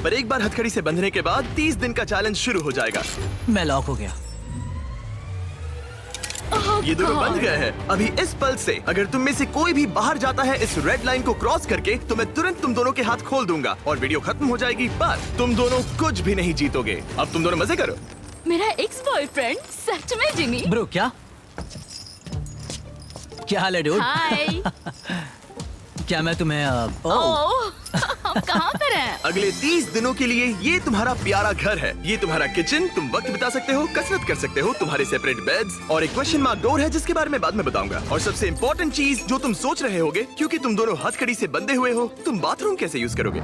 पर एक बार हथकड़ी से बंधने के बाद 30 दिन का चैलेंज शुरू हो जाएगा। मैं लॉक हो गया। ये दोनों बंध गए हैं। अभी इस पल से अगर तुम में से कोई भी बाहर जाता है इस रेड लाइन को क्रॉस करके, तो मैं तुरंत तुम दोनों के हाथ खोल दूंगा और वीडियो खत्म हो जाएगी। पर तुम दोनों कुछ भी नहीं जीतोगे। अब तुम दोनों मजे करो। मेरा एक्स बॉयफ्रेंड सच में जिमी। ब्रो क्या हाल है डूड? हाय। क्या मैं तुम्हें ओह, हम कहाँ पर हैं? अगले 30 दिनों के लिए ये तुम्हारा प्यारा घर है। ये तुम्हारा किचन, तुम वक्त बिता सकते हो, कसरत कर सकते हो, तुम्हारे सेपरेट बेड्स और एक क्वेश्चन मार्क डोर है जिसके बारे में बाद में बताऊंगा। और सबसे इम्पोर्टेंट चीज जो तुम सोच रहे होगे, क्योंकि तुम दोनों हथकड़ी से बंधे हुए हो, तुम बाथरूम कैसे यूज करोगे?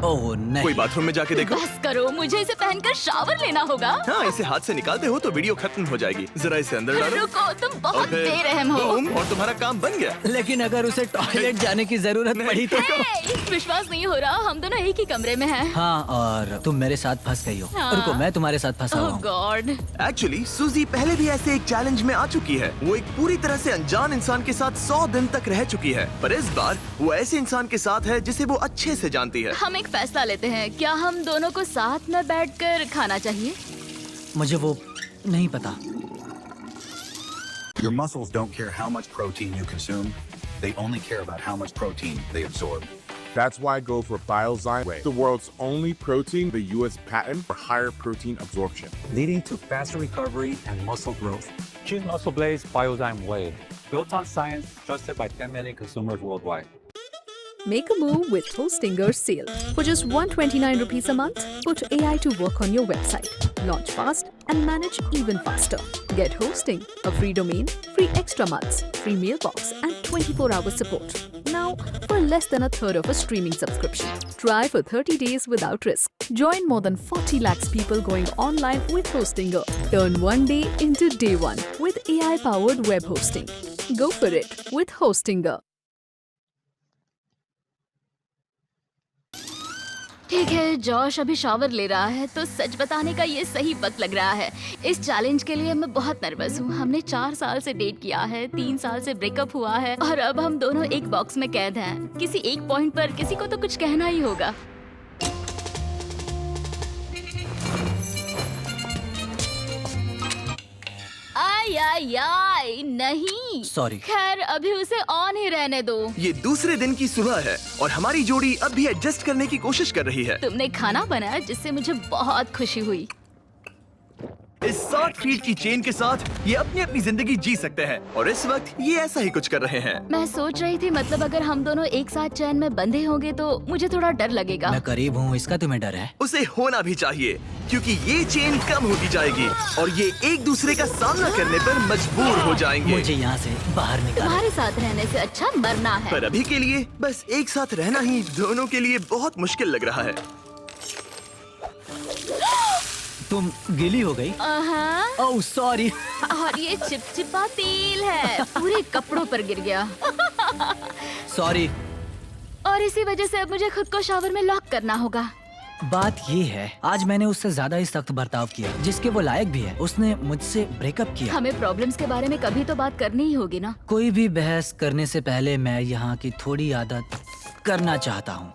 ओह नहीं। कोई बाथरूम में जाके देखो। बस करो, मुझे इसे पहनकर शावर लेना होगा। हाँ, इसे हाथ से निकालते हो तो वीडियो खत्म हो जाएगी। जरा इसे अंदर डालो। रुको, तुम और बहुत फिर बेरहम हो। बूम, और तुम्हारा काम बन गया। लेकिन अगर उसे टॉयलेट जाने की जरूरत पड़ी तो? हे, विश्वास नहीं हो रहा, हम दोनों एक ही कमरे में हैं। हाँ, और तुम मेरे साथ फंस गई हो। हाँ। रुको, मैं तुम्हारे साथ फंसा हुआ ओह हूँ। गॉड। एक्चुअली सूजी पहले भी ऐसे एक चैलेंज में आ चुकी है। वो एक पूरी तरह से अनजान इंसान के साथ 100 दिन तक रह चुकी है, पर इस बार वो ऐसे इंसान के साथ है जिसे वो अच्छे से जानती है। हम एक फैसला लेते हैं, क्या हम दोनों को साथ में बैठकर खाना चाहिए? मुझे वो नहीं पता। Your muscles don't care how much protein you consume. They only care about how much protein they absorb. That's why I go for Biozyme Whey, the world's only protein, the U.S. patent for higher protein absorption. leading to faster recovery and muscle growth. Choose Muscle Blaze Biozyme Whey, built on science, trusted by 10 million consumers worldwide. Make a move with Hostinger sale. For just 129 rupees a month, put AI to work on your website. Launch fast and manage even faster. Get hosting, a free domain, free extra months, free mailbox and 24-hour support. Now for less than a third of a streaming subscription. Try for 30 days without risk. Join more than 40 lakhs people going online with Hostinger. Turn one day into day one with AI-powered web hosting. Go for it with Hostinger. ठीक है, Josh अभी shower ले रहा है, तो सच बताने का ये सही वक्त लग रहा है। इस चैलेंज के लिए मैं बहुत नर्वस हूँ। हमने 4 साल से डेट किया है, 3 साल से ब्रेकअप हुआ है और अब हम दोनों एक बॉक्स में कैद हैं। किसी एक पॉइंट पर किसी को तो कुछ कहना ही होगा। आई नहीं। Sorry. खैर, अभी उसे ऑन ही रहने दो। ये दूसरे दिन की सुबह है और हमारी जोड़ी अब भी एडजस्ट करने की कोशिश कर रही है। तुमने खाना बनाया जिससे मुझे बहुत खुशी हुई। इस 60 फीट की चेन के साथ ये अपनी अपनी जिंदगी जी सकते हैं और इस वक्त ये ऐसा ही कुछ कर रहे हैं। मैं सोच रही थी, मतलब अगर हम दोनों एक साथ चैन में बंधे होंगे तो मुझे थोड़ा डर लगेगा। मैं करीब हूँ, इसका तुम्हें डर है? उसे होना भी चाहिए, क्योंकि ये चेन कम होती जाएगी और ये एक दूसरे का सामना करने पर मजबूर हो जाएंगे। मुझे यहाँ से बाहर निकालो। तुम्हारे साथ रहने से अच्छा मरना है। पर अभी के लिए बस एक साथ रहना ही दोनों के लिए बहुत मुश्किल लग रहा है। तुम गीली हो गई? Oh sorry. और ये चिपचिपा तेल है, पूरे कपड़ों पर गिर गया। सॉरी। और इसी वजह से अब मुझे खुद को शावर में लॉक करना होगा। बात ये है, आज मैंने उससे ज्यादा ही सख्त बर्ताव किया, जिसके वो लायक भी है। उसने मुझसे ब्रेकअप किया। हमें प्रॉब्लम्स के बारे में कभी तो बात करनी ही होगी ना। कोई भी बहस करने से पहले मैं यहाँ की थोड़ी आदत करना चाहता हूँ।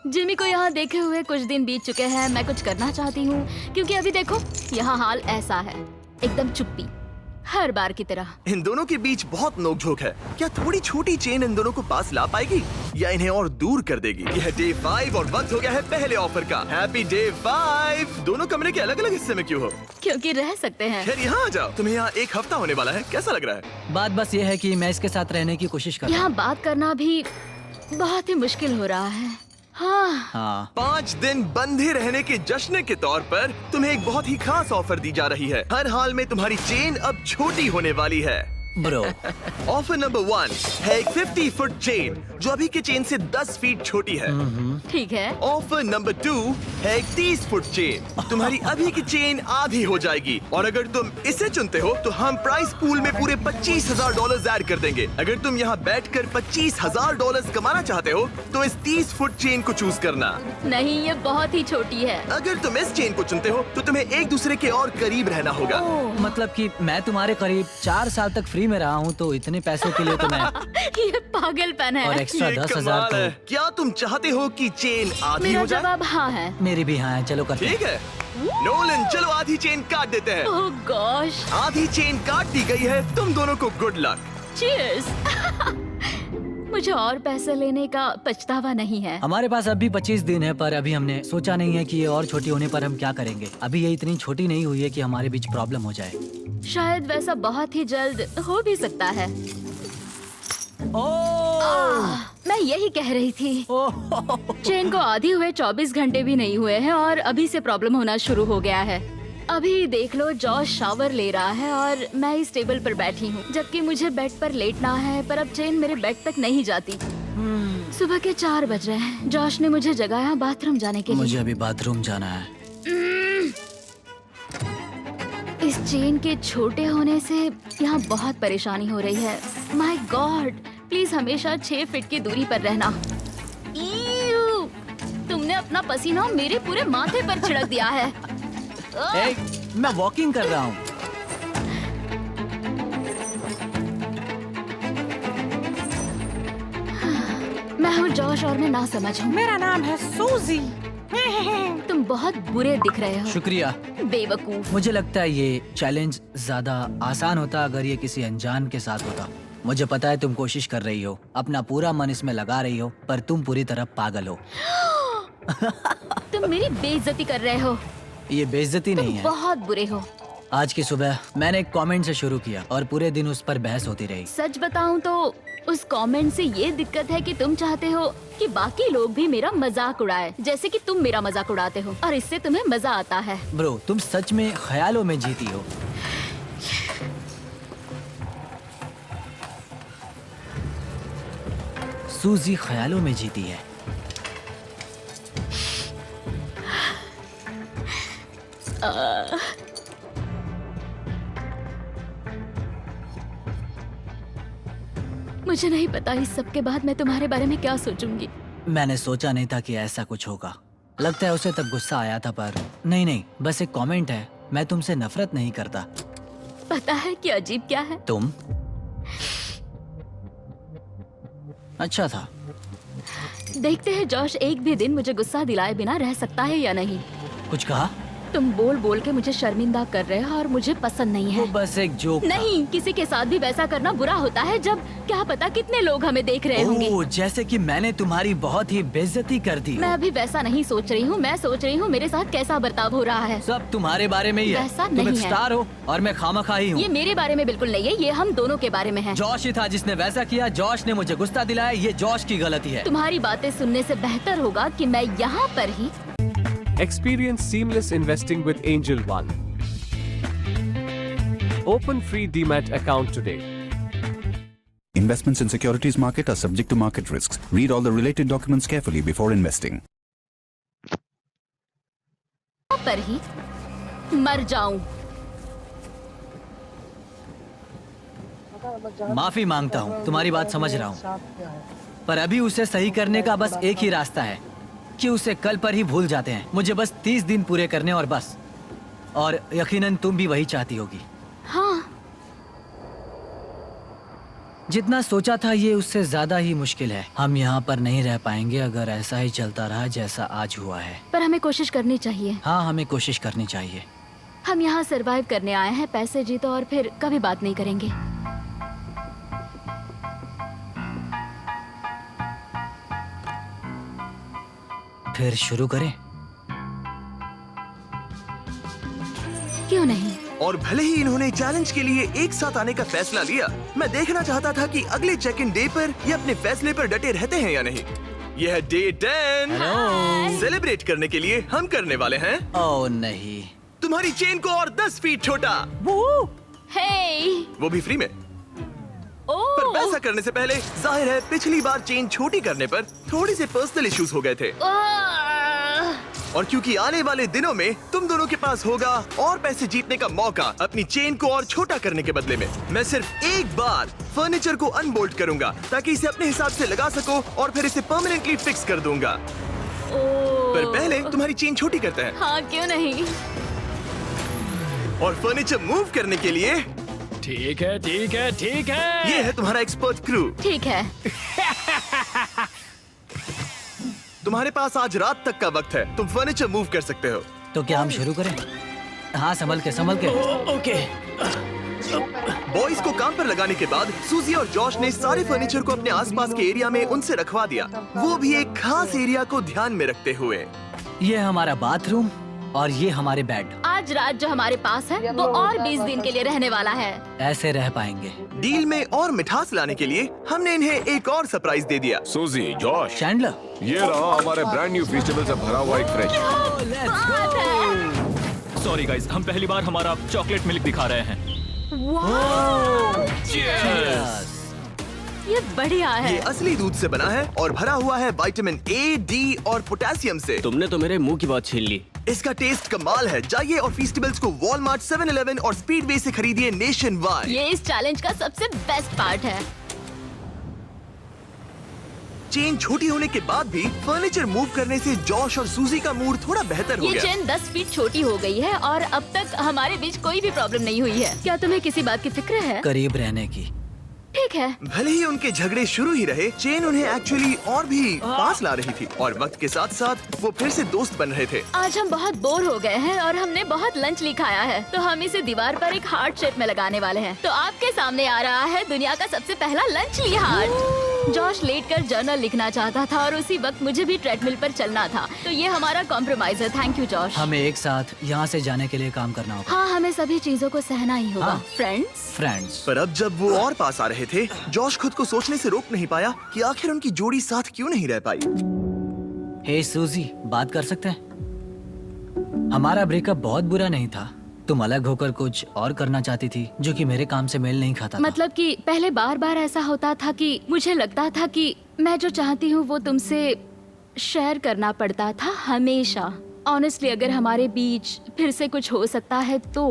जिमी को यहाँ देखे हुए कुछ दिन बीत चुके हैं। मैं कुछ करना चाहती हूँ, क्योंकि अभी देखो यहाँ हाल ऐसा है, एकदम चुप्पी, हर बार की तरह। इन दोनों के बीच बहुत नोकझोंक है। क्या थोड़ी छोटी चेन इन दोनों को पास ला पाएगी या इन्हें और दूर कर देगी? यह डे 5 और वक्त हो गया है पहले ऑफर का। Happy day 5। दोनों कमरे के अलग अलग हिस्से में क्यों हो? क्योंकि रह सकते हैं। खैर यहाँ आ जाओ, तुम्हें यहाँ एक हफ्ता होने वाला है। कैसा लग रहा है? बात बस ये है कि मैं इसके साथ रहने की कोशिश कर रहा यहाँ बात करना भी बहुत ही मुश्किल हो रहा है। हाँ। 5 दिन बंधे रहने के जश्न के तौर पर तुम्हें एक बहुत ही खास ऑफर दी जा रही है। हर हाल में तुम्हारी चेन अब छोटी होने वाली है। ब्रो। ऑफर नंबर 1 है एक 50 फुट चेन जो अभी के चेन से 10 फीट छोटी है। ठीक है। ऑफर नंबर 2 है एक 30 फुट चेन। तुम्हारी अभी की चेन आधी हो जाएगी और अगर तुम इसे चुनते हो तो हम प्राइस पूल में पूरे $25,000 ऐड कर देंगे। अगर तुम यहाँ बैठकर $25,000 कमाना चाहते हो तो इस 30 फुट चेन को चूज करना। नहीं, ये बहुत ही छोटी है। अगर तुम इस चेन को चुनते हो तो तुम्हें एक दूसरे के और करीब रहना होगा। मतलब कि मैं तुम्हारे करीब 4 साल तक फ्री फ्री में रहा हूँ तो इतने पैसों के लिए तो मैं ये पागलपन और है। एक्स्ट्रा ये 10,000 कमाल है। तो क्या तुम चाहते हो कि चेन आधी मेरा हो जाए? जवाब हाँ है। मेरी भी हाँ है। चलो करते हैं। ठीक है नोलन, चलो आधी चेन काट देते हैं। ओह गॉश, आधी चेन काट दी गई है। तुम दोनों को गुड लक। चीयर्स। मुझे और पैसे लेने का पछतावा नहीं है। हमारे पास अभी 25 दिन है, पर अभी हमने सोचा नहीं है कि ये और छोटी होने पर हम क्या करेंगे। अभी ये इतनी छोटी नहीं हुई है कि हमारे बीच प्रॉब्लम हो जाए। शायद वैसा बहुत ही जल्द हो भी सकता है। मैं यही कह रही थी। चेन को आधी हुए 24 घंटे भी नहीं हुए हैं और अभी से प्रॉब्लम होना शुरू हो गया है। अभी देख लो, जॉश शावर ले रहा है और मैं इस टेबल पर बैठी हूँ, जबकि मुझे बेड पर लेटना है, पर अब चेन मेरे बेड तक नहीं जाती। सुबह के 4 बज रहे हैं। जॉश ने मुझे जगाया बाथरूम जाने के लिए। मुझे अभी बाथरूम जाना है। इस चेन के छोटे होने से यहाँ बहुत परेशानी हो रही है। माय गॉड, प्लीज हमेशा 6 फीट की दूरी पर रहना। ईऊ, तुमने अपना पसीना मेरे पूरे माथे पर छिड़क दिया है। मैं वॉकिंग कर रहा हूँ। मैं हूँ जॉश और मैं ना समझ हूँ। मेरा नाम है सूजी। तुम बहुत बुरे दिख रहे हो, शुक्रिया। बेवकूफ। मुझे लगता है ये चैलेंज ज्यादा आसान होता अगर ये किसी अनजान के साथ होता। मुझे पता है तुम कोशिश कर रही हो, अपना पूरा मन इसमें लगा रही हो, पर तुम पूरी तरह पागल हो। तुम मेरी बेइज्जती कर रहे हो। ये बेइज्जती नहीं है। बहुत बुरे हो। आज की सुबह मैंने एक कमेंट से शुरू किया और पूरे दिन उस पर बहस होती रही। सच बताऊं तो उस कमेंट से ये दिक्कत है कि तुम चाहते हो कि बाकी लोग भी मेरा मजाक उड़ाए, जैसे कि तुम मेरा मजाक उड़ाते हो, और इससे तुम्हें मजा आता है। ब्रो, तुम सच में ख्यालों में जीती हो। सूजी ख्यालों में जीती है। मुझे नहीं पता इस सब के बाद मैं तुम्हारे बारे में क्या सोचूंगी। मैंने सोचा नहीं था कि ऐसा कुछ होगा। लगता है उसे तब गुस्सा आया था, पर नहीं, बस एक कमेंट है। मैं तुमसे नफरत नहीं करता। पता है कि अजीब क्या है? तुम अच्छा था। देखते हैं जॉश एक भी दिन मुझे गुस्सा दिलाए बिना रह सकता है या नहीं। कुछ कहा? तुम बोल बोल के मुझे शर्मिंदा कर रहे हो और मुझे पसंद नहीं वो है। बस एक जोक था। नहीं, किसी के साथ भी वैसा करना बुरा होता है जब क्या पता कितने लोग हमें देख रहे होंगे। ओह, जैसे कि मैंने तुम्हारी बहुत ही बेइज्जती कर दी। मैं अभी वैसा नहीं सोच रही हूँ। मैं सोच रही हूँ मेरे साथ कैसा बर्ताव हो रहा है। सब तुम्हारे बारे में ही है। वैसा तुम एक नहीं है। स्टार हो और मैं खामखाई हूँ। ये मेरे बारे में बिल्कुल नहीं है, ये हम दोनों के बारे में है। जॉश ही था जिसने वैसा किया। जॉश ने मुझे गुस्सा दिलाया। ये जॉश की गलती है। तुम्हारी बातें सुनने से बेहतर होगा कि मैं यहाँ पर ही Experience seamless investing with Angel One. Open free DMAT account today. Investments in securities market are subject to market risks. Read all the related documents carefully before investing. यहाँ पर ही मर जाऊं। माफी मांगता हूँ, तुम्हारी बात समझ रहा हूँ, पर अभी उसे सही करने का बस एक ही रास्ता है कि उसे कल पर ही भूल जाते हैं। मुझे बस 30 दिन पूरे करने और बस। और यकीनन तुम भी वही चाहती होगी। हाँ, जितना सोचा था ये उससे ज्यादा ही मुश्किल है। हम यहाँ पर नहीं रह पाएंगे अगर ऐसा ही चलता रहा जैसा आज हुआ है। पर हमें कोशिश करनी चाहिए। हाँ, हमें कोशिश करनी चाहिए। हम यहाँ सरवाइव करने आए हैं, पैसे जीतो और फिर कभी बात नहीं करेंगे। फिर शुरू करें? क्यों नहीं? और भले ही इन्होंने चैलेंज के लिए एक साथ आने का फैसला लिया, मैं देखना चाहता था कि अगले चेक इन डे पर ये अपने फैसले पर डटे रहते हैं या नहीं। यह है डे 10। हेलो। सेलिब्रेट करने के लिए हम करने वाले हैं ओह नहीं। तुम्हारी चेन को और 10 फीट छोटा, हे, वो भी फ्री में। पर ओह, वैसा करने से पहले जाहिर है पिछली बार चेन छोटी करने पर थोड़े से पर्सनल इश्यूज हो गए थे, और क्योंकि आने वाले दिनों में तुम दोनों के पास होगा और पैसे जीतने का मौका अपनी चेन को और छोटा करने के बदले में, मैं सिर्फ एक बार फर्नीचर को अनबोल्ट करूंगा ताकि इसे अपने हिसाब से लगा सको और फिर इसे परमानेंटली फिक्स कर दूंगा। पर पहले तुम्हारी चेन छोटी करते हैं हाँ, क्यों नहीं? और फर्नीचर मूव करने के लिए ठीक है ठीक है ठीक है। ये है तुम्हारा एक्सपर्ट क्रू। ठीक है। तुम्हारे पास आज रात तक का वक्त है, तुम फर्नीचर मूव कर सकते हो। तो क्या हम शुरू करें? हाँ, संभल के। ओके। बॉयज को काम पर लगाने के बाद सूजी और जॉश ने सारे फर्नीचर को अपने आसपास के एरिया में उनसे रखवा दिया, वो भी एक खास एरिया को ध्यान में रखते हुए। ये हमारा बाथरूम और ये हमारे बेड। आज रात जो हमारे पास है वो और 20 दिन के लिए रहने वाला है। ऐसे रह पाएंगे। डील में और मिठास लाने के लिए हमने इन्हें एक और सरप्राइज दे दिया। सूजी, जॉश, चैंडलर, ये रहा हमारे ब्रांड न्यू फेस्टिवल से भरा हुआ एक फ्रेश। सॉरी गाइस, हम पहली बार हमारा चॉकलेट मिल्क दिखा रहे हैं। ये बढ़िया है। ये असली दूध से बना है और भरा हुआ है विटामिन ए, डी और पोटेशियम से। तुमने तो मेरे मुंह की बात छीन ली। इसका टेस्ट कमाल है। जाइए और फेस्टिवल्स को वॉलमार्ट, 7-Eleven और स्पीडवे से खरीदिए नेशन वाइड। ये इस चैलेंज का सबसे बेस्ट पार्ट है। चेन छोटी होने के बाद भी फर्नीचर मूव करने से जॉश और सूजी का मूड थोड़ा बेहतर हो ये गया। चेन 10 फीट छोटी हो गई है और अब तक हमारे बीच कोई भी प्रॉब्लम नहीं हुई है। क्या तुम्हें किसी बात की फिक्र है? करीब रहने की। ठीक है। भले ही उनके झगड़े शुरू ही रहे, चेन उन्हें एक्चुअली और भी पास ला रही थी और वक्त के साथ साथ वो फिर से दोस्त बन रहे थे। आज हम बहुत बोर हो गए हैं और हमने बहुत लंच ली खाया है, तो हम इसे दीवार पर एक हार्ट शेप में लगाने वाले हैं। तो आपके सामने आ रहा है दुनिया का सबसे पहला लंच ली हार्ट। जॉश लेटकर जर्नल लिखना चाहता था और उसी वक्त मुझे भी ट्रेडमिल पर चलना था, तो ये हमारा कॉम्प्रोमाइज है। Thank you Josh. हमें एक साथ यहाँ से जाने के लिए काम करना होगा। हाँ, हमें सभी चीजों को सहना ही होगा। हाँ। फ्रेंड्स। पर अब जब वो और पास आ रहे थे, जॉश खुद को सोचने से रोक नहीं पाया कि आखिर उनकी जोड़ी साथ क्यों नहीं रह पाई। हे सूजी, बात कर सकते हैं? हमारा ब्रेकअप बहुत बुरा नहीं था। तुम अलग होकर कुछ और करना चाहती थी जो कि मेरे काम से मेल नहीं खाता था। मतलब कि पहले बार बार ऐसा होता था कि मुझे लगता था कि मैं जो चाहती हूँ वो तुमसे शेयर करना पड़ता था हमेशा। ऑनेस्टली, अगर हमारे बीच फिर से कुछ हो सकता है तो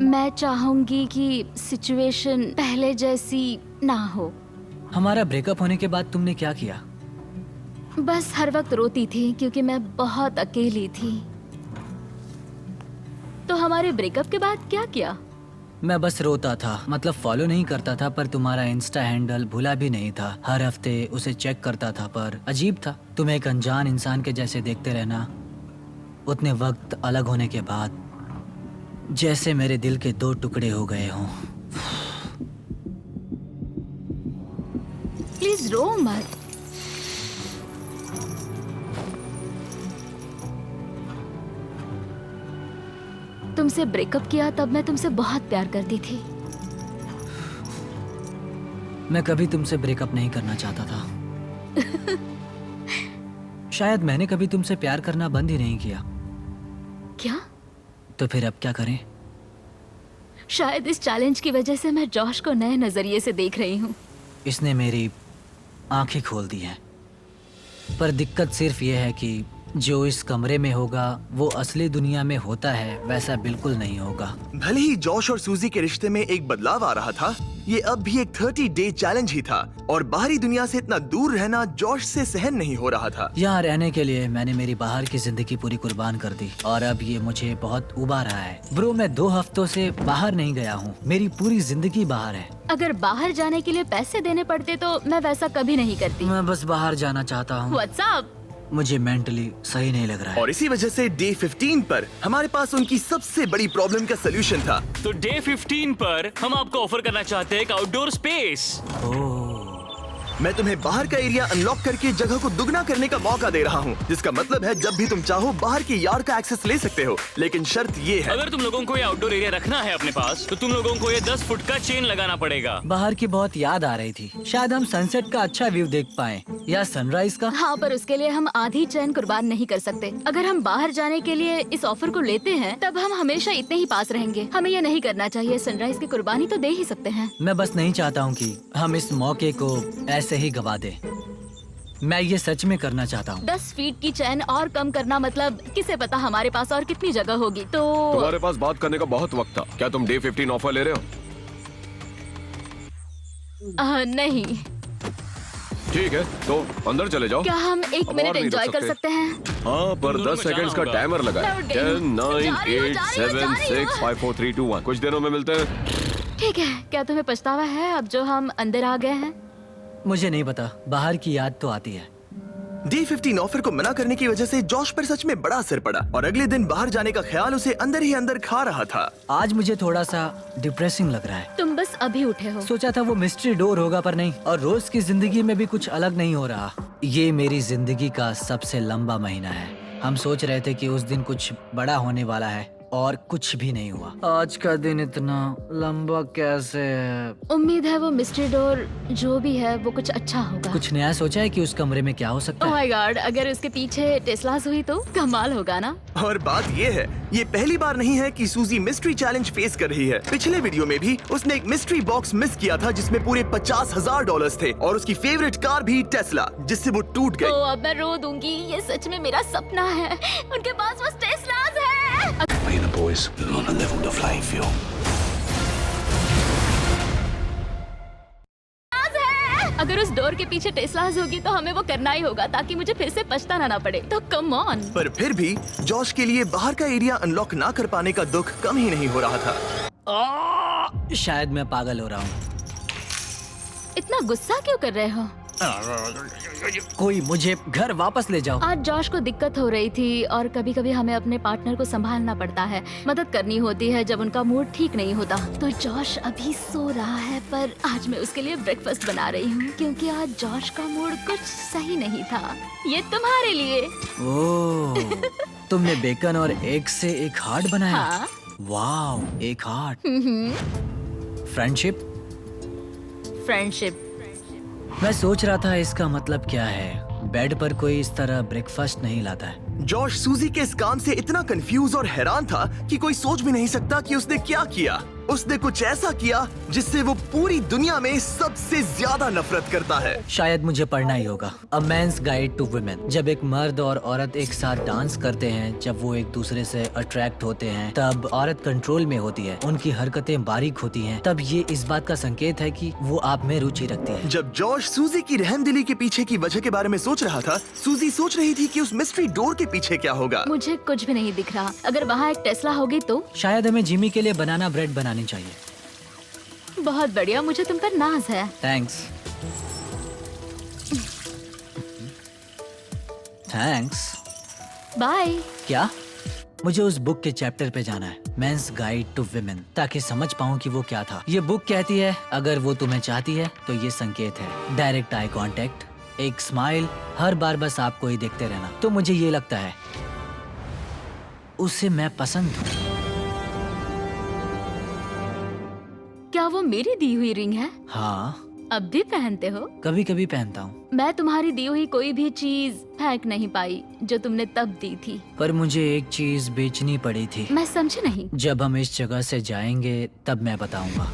मैं चाहूंगी कि सिचुएशन पहले जैसी ना हो। हमारा ब्रेकअप होने के बाद तुमने क्या किया? बस हर वक्त रोती थी क्योंकि मैं बहुत अकेली थी। तो हमारे ब्रेकअप के बाद क्या किया? मैं बस रोता था, मतलब फॉलो नहीं करता था, पर तुम्हारा इंस्टा हैंडल भूला भी नहीं था। हर हफ्ते उसे चेक करता था, पर अजीब था, तुम एक अनजान इंसान के जैसे देखते रहना। उतने वक्त अलग होने के बाद जैसे मेरे दिल के 2 टुकड़े हो गए हों। प्लीज रो मत। तुमसे ब्रेकअप किया तब मैं तुमसे बहुत प्यार करती थी। मैं कभी तुमसे ब्रेकअप नहीं करना चाहता था। शायद मैंने कभी तुमसे प्यार करना बंद ही नहीं किया। क्या? तो फिर अब क्या करें? शायद इस चैलेंज की वजह से मैं जॉश को नए नजरिए से देख रही हूँ। इसने मेरी आंखें खोल दी हैं। पर दिक्कत सिर्फ ये है कि जो इस कमरे में होगा वो असली दुनिया में होता है वैसा बिल्कुल नहीं होगा। भले ही जॉश और सूजी के रिश्ते में एक बदलाव आ रहा था, ये अब भी एक 30 डे चैलेंज ही था और बाहरी दुनिया से इतना दूर रहना जॉश से सहन नहीं हो रहा था। यहाँ रहने के लिए मैंने मेरी बाहर की जिंदगी पूरी कुर्बान कर दी और अब ये मुझे बहुत उबा रहा है। ब्रो, मैं 2 हफ्तों से बाहर नहीं गया हूँ। मेरी पूरी जिंदगी बाहर है। अगर बाहर जाने के लिए पैसे देने पड़ते तो मैं वैसा कभी नहीं करती। मैं बस बाहर जाना चाहता हूँ। व्हाट्सएप। मुझे मेंटली सही नहीं लग रहा है। और इसी वजह से डे 15 पर हमारे पास उनकी सबसे बड़ी प्रॉब्लम का सलूशन था। तो डे 15 पर हम आपको ऑफर करना चाहते हैं एक आउटडोर स्पेस। मैं तुम्हें बाहर का एरिया अनलॉक करके जगह को दुगना करने का मौका दे रहा हूँ, जिसका मतलब है जब भी तुम चाहो बाहर के यार्ड का एक्सेस ले सकते हो। लेकिन शर्त ये है, अगर तुम लोगों को ये आउटडोर एरिया रखना है अपने पास तो तुम लोगों को ये 10 फुट का चेन लगाना पड़ेगा। बाहर की बहुत याद आ रही थी। शायद हम सनसेट का अच्छा व्यू देख पाएं या सनराइज का। हाँ, पर उसके लिए हम आधी चैन कुर्बान नहीं कर सकते। अगर हम बाहर जाने के लिए इस ऑफर को लेते हैं तब हम हमेशा इतने ही पास रहेंगे। हमें ये नहीं करना चाहिए। सनराइज की कुर्बानी तो दे ही सकते हैं। मैं बस नहीं चाहता हूँ कि हम इस मौके को ऐसे ही गवा दें। मैं ये सच में करना चाहता हूँ। 10 फीट की चैन और कम करना मतलब किसे पता हमारे पास और कितनी जगह होगी। तो तुम्हारे पास बात करने का बहुत वक्त था। क्या तुम डे 15 ऑफर ले रहे हो? नहीं। ठीक है, तो अंदर चले जाओ। क्या हम 1 अब मिनट और नहीं रुक एंजॉय कर सकते। सकते हैं? हाँ, पर दोनों 10 में सेकंड्स का जाना होगा। टाइमर लगा है। 10, 9, 8, 7, 6, 5, 4, 3, 2, 1। कुछ दिनों में मिलते हैं। ठीक है, क्या तुम्हें पछतावा है अब जो हम अंदर आ गए हैं? मुझे नहीं पता, बाहर की याद तो आती है। डे 15 ऑफर को मना करने की वजह से जॉश पर सच में बड़ा असर पड़ा और अगले दिन बाहर जाने का ख्याल उसे अंदर ही अंदर खा रहा था। आज मुझे थोड़ा सा डिप्रेसिंग लग रहा है। तुम बस अभी उठे हो। सोचा था वो मिस्ट्री डोर होगा पर नहीं, और रोज की जिंदगी में भी कुछ अलग नहीं हो रहा। ये मेरी जिंदगी का सबसे लंबा महीना है। हम सोच रहे थे कि उस दिन कुछ बड़ा होने वाला है और कुछ भी नहीं हुआ। आज का दिन इतना लंबा कैसे है? उम्मीद है वो मिस्ट्री डोर जो भी है वो कुछ अच्छा होगा। कुछ नया सोचा है कि उस कमरे में क्या हो सकता ओह है? माय गॉड, अगर उसके पीछे टेस्लास हुई तो कमाल होगा ना। और बात ये है, ये पहली बार नहीं है कि सूजी मिस्ट्री चैलेंज फेस कर रही है। पिछले वीडियो में भी उसने एक मिस्ट्री बॉक्स मिस किया था जिसमें पूरे $50,000 थे और उसकी फेवरेट कार भी टेस्ला, जिससे वो टूट गई। तो अब मैं रो दूंगी, ये सच में मेरा सपना है। उनके पास बस टेस्लास है। Me and the boys are on a level to flying field. अगर उस डोर के पीछे टेस्लास होगी तो हमें वो करना ही होगा ताकि मुझे फिर से पछताना ना पड़े। तो कम ऑन। पर फिर भी जॉश के लिए बाहर का एरिया अनलॉक ना कर पाने का दुख कम ही नहीं हो रहा था। शायद मैं पागल हो रहा हूँ। इतना गुस्सा क्यों कर रहे हो? कोई मुझे घर वापस ले जाओ। आज जॉश को दिक्कत हो रही थी और कभी कभी हमें अपने पार्टनर को संभालना पड़ता है, मदद करनी होती है जब उनका मूड ठीक नहीं होता। तो जॉश अभी सो रहा है पर आज मैं उसके लिए ब्रेकफास्ट बना रही हूँ क्योंकि आज जॉश का मूड कुछ सही नहीं था। ये तुम्हारे लिए। ओह, तुमने बेकन और एग से एक हार्ट बनाया? हाँ। वाओ, एक हार्ट। फ्रेंडशिप। फ्रेंडशिप। मैं सोच रहा था इसका मतलब क्या है। बेड पर कोई इस तरह ब्रेकफास्ट नहीं लाता है। जॉश सूजी के इस काम से इतना कंफ्यूज और हैरान था कि कोई सोच भी नहीं सकता कि उसने क्या किया। उसने कुछ ऐसा किया जिससे वो पूरी दुनिया में सबसे ज्यादा नफरत करता है। शायद मुझे पढ़ना ही होगा। अ मैन्स गाइड टू वुमेन। जब एक मर्द और औरत एक साथ डांस करते हैं, जब वो एक दूसरे से अट्रैक्ट होते हैं, तब औरत कंट्रोल में होती है, उनकी हरकतें बारीक होती हैं, तब ये इस बात का संकेत है कि वो आप में रुचि रखती है। जब जॉश सूजी की रहमदिली के पीछे की वजह के बारे में सोच रहा था, सूजी सोच रही थी कि उस मिस्ट्री डोर के पीछे क्या होगा। मुझे कुछ भी नहीं दिख रहा। अगर वहाँ एक टेस्ला होगी तो? शायद हमें जिमी के लिए बनाना ब्रेड बनानी चाहिए। बहुत बढ़िया, मुझे तुम पर नाज है। थैंक्स। थैंक्स। बाय। क्या? मुझे उस बुक के चैप्टर पे जाना है, मेंस गाइड टू विमेन, ताकि समझ पाऊँ कि वो क्या था। ये बुक कहती है अगर वो तुम्हें चाहती है तो ये संकेत है। डायरेक्ट आई कांटेक्ट, एक स्माइल, हर बार बस आपको ही देखते रहना। तो मुझे ये लगता है उसे मैं पसंद हूँ। क्या वो मेरी दी हुई रिंग है? हाँ। अब भी पहनते हो? कभी कभी पहनता हूँ। मैं तुम्हारी दी हुई कोई भी चीज फेंक नहीं पाई जो तुमने तब दी थी। पर मुझे एक चीज बेचनी पड़ी थी। मैं समझी नहीं। जब हम इस जगह से जाएंगे तब मैं बताऊंगा।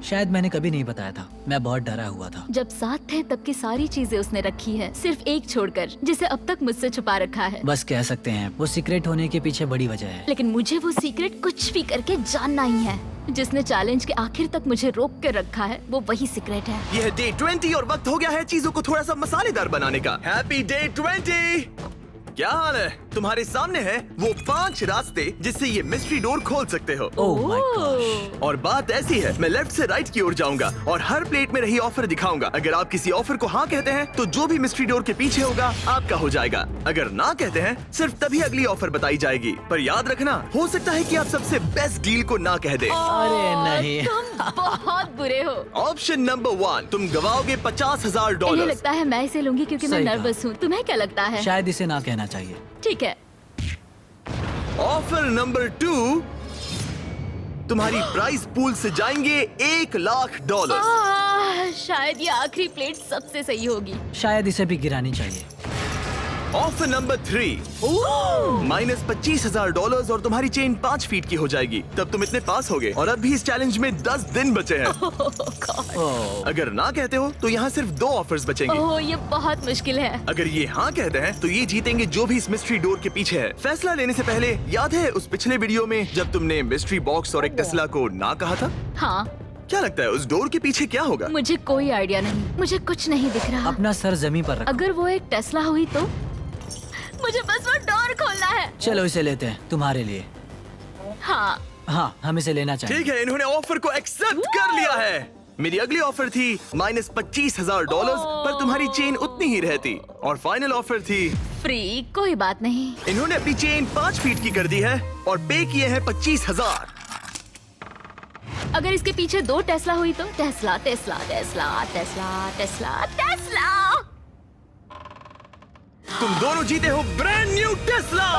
शायद मैंने कभी नहीं बताया था, मैं बहुत डरा हुआ था। जब साथ थे तब की सारी चीजें उसने रखी है, सिर्फ एक छोड़कर, जिसे अब तक मुझसे छुपा रखा है। बस कह सकते हैं वो सीक्रेट होने के पीछे बड़ी वजह है। लेकिन मुझे वो सीक्रेट कुछ भी करके जानना ही है। जिसने चैलेंज के आखिर तक मुझे रोक कर रखा है वो वही सीक्रेट है। यह डे 20 और वक्त हो गया है चीजों को थोड़ा सा मसालेदार बनाने का। Happy day 20। क्या हाल है? तुम्हारे सामने है वो 5 रास्ते जिससे ये मिस्ट्री डोर खोल सकते हो। Oh my gosh. और बात ऐसी है, मैं लेफ्ट से राइट की ओर जाऊंगा और हर प्लेट में रही ऑफर दिखाऊंगा। अगर आप किसी ऑफर को हाँ कहते हैं तो जो भी मिस्ट्री डोर के पीछे होगा आपका हो जाएगा। अगर ना कहते हैं सिर्फ तभी अगली ऑफर बताई जाएगी। पर याद रखना, हो सकता है कि आप सबसे बेस्ट डील को ना कह दे। अरे नहीं। तुम बहुत बुरे हो। ऑप्शन नंबर 1, तुम गवाओगे $50,000। इन्हें लगता है मैं इसे लूंगी क्योंकि मैं सही कहा। नर्वस हूँ। तुम्हें क्या लगता है? शायद इसे ना कहना चाहिए। ठीक है। ऑफर नंबर 2, तुम्हारी प्राइस पूल से जाएंगे $1,00,000। शायद ये आखिरी प्लेट सबसे सही होगी। शायद इसे भी गिरानी चाहिए। ऑफर नंबर 3, माइनस $25,000 और तुम्हारी चेन 5 फीट की हो जाएगी। तब तुम इतने पास होगे और अब भी इस चैलेंज में 10 दिन बचे हैं। अगर ना कहते हो तो यहाँ सिर्फ 2 ऑफर्स बचेंगे। ओह, ये बहुत मुश्किल है। अगर ये हाँ कहते हैं तो ये जीतेंगे जो भी इस मिस्ट्री डोर के पीछे है। फैसला लेने से पहले याद है उस पिछले वीडियो में जब तुमने मिस्ट्री बॉक्स और एक टेस्ला को ना कहा था? हाँ। क्या लगता है उस डोर के पीछे क्या होगा? मुझे कोई आइडिया नहीं, मुझे कुछ नहीं दिख रहा। अपना सर जमीन पर रखो। अगर वो एक टेस्ला हुई तो मुझे बस वो डोर खोलना है। चलो इसे लेते हैं तुम्हारे लिए। हाँ। हाँ, हम इसे लेना चाहिए। ठीक है, इन्होंने ऑफर को एक्सेप्ट कर लिया है। मेरी अगली ऑफर थी -25,000 पर तुम्हारी चेन उतनी ही रहती, और फाइनल ऑफर थी फ्री। कोई बात नहीं। इन्होंने अपनी चेन 5 फीट की कर दी है और पे किए हैं 25,000। अगर इसके पीछे 2 टेस्ला हुई तो Tesla Tesla Tesla Tesla Tesla Tesla. तुम दोनों जीते हो ब्रांड न्यू टेस्ला।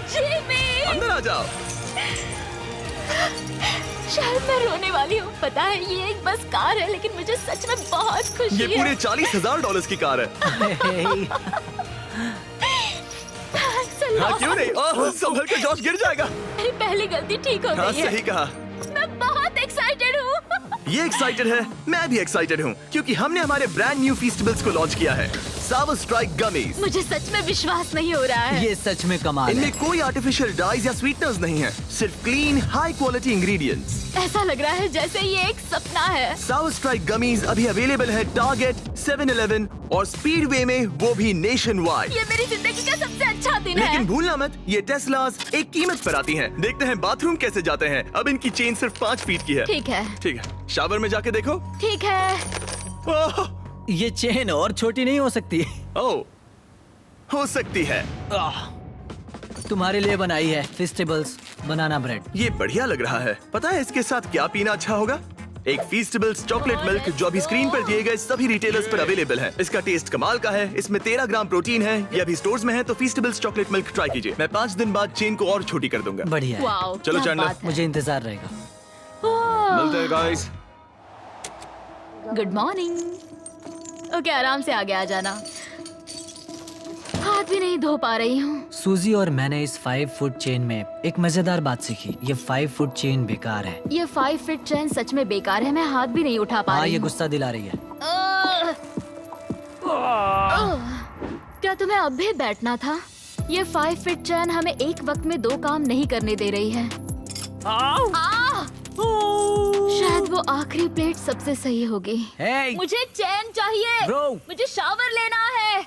जिमी, अंदर आ जाओ। शायद मैं रोने वाली हूँ। पता है ये एक बस कार है, लेकिन मुझे सच में बहुत खुशी ये है। पूरे $40,000 की कार है। हाँ, क्यों नहीं? ओह, संभल के, जॉश गिर जाएगा। मेरी पहली गलती ठीक हो हाँ, गई है। सही कहा। मैं बहुत एक्साइटेड हूँ। ये एक्साइटेड है, मैं भी एक्साइटेड हूँ, क्योंकि हमने हमारे ब्रांड न्यू फीस्टेबल्स को लॉन्च किया है। सावर स्ट्राइक गमीज। मुझे सच में विश्वास नहीं हो रहा है। ये सच में कमाल है। इनमें कोई आर्टिफिशियल डाइज या स्वीटनर्स नहीं है, सिर्फ क्लीन हाई क्वालिटी इंग्रेडिएंट्स। ऐसा लग रहा है जैसे ये एक सपना है। सावर स्ट्राइक गमीज अभी अवेलेबल है टारगेट, 7-Eleven और स्पीडवे में, वो भी नेशन वाइड। ये मेरी जिंदगी का सबसे अच्छा दिन है। लेकिन भूलना मत, ये टेस्लास एक कीमत पर आती हैं। देखते हैं बाथरूम कैसे जाते हैं। अब इनकी चेन सिर्फ 5 फीट की है। ठीक है। ठीक है, शावर में जाके देखो। ठीक है। ओह, ये चेन और छोटी नहीं हो सकती। ओह, हो सकती है। तुम्हारे लिए बनाई है फेस्टिवल्स बनाना ब्रेड। ये बढ़िया लग रहा है। पता है इसके साथ क्या पीना अच्छा होगा? एक फीस्टेबल्स चॉकलेट मिल्क, जो अभी स्क्रीन पर दिए गए सभी रिटेलर्स पर अवेलेबल है। इसका टेस्ट कमाल का है। इसमें 13 ग्राम प्रोटीन है। ये अभी स्टोर्स में है, तो फीस्टेबल्स चॉकलेट मिल्क ट्राई कीजिए। मैं 5 दिन बाद चेन को और छोटी कर दूंगा। बढ़िया है। वाओ, चलो क्या चैंडलर, बात है। मुझे इंतजार रहेगा। मिलते हैं गाइस। Good morning. ओके, आराम से आगे आ जाना। हाथ भी नहीं धो पा रही हूँ। सूजी और मैंने इस 5 फुट चेन में एक मजेदार बात सीखी। ये 5 फुट चेन बेकार है। ये 5 फीट चेन सच में बेकार है। मैं हाथ भी नहीं उठा पा हाँ, रही ये हूँ। गुस्सा दिला रही है। क्या तुम्हें अब भी बैठना था? ये 5 फीट चेन हमें एक वक्त में 2 काम नहीं करने दे रही है। शायद वो आखिरी प्लेट सबसे सही होगी। Hey! मुझे चैन चाहिए। Bro! मुझे शावर लेना है।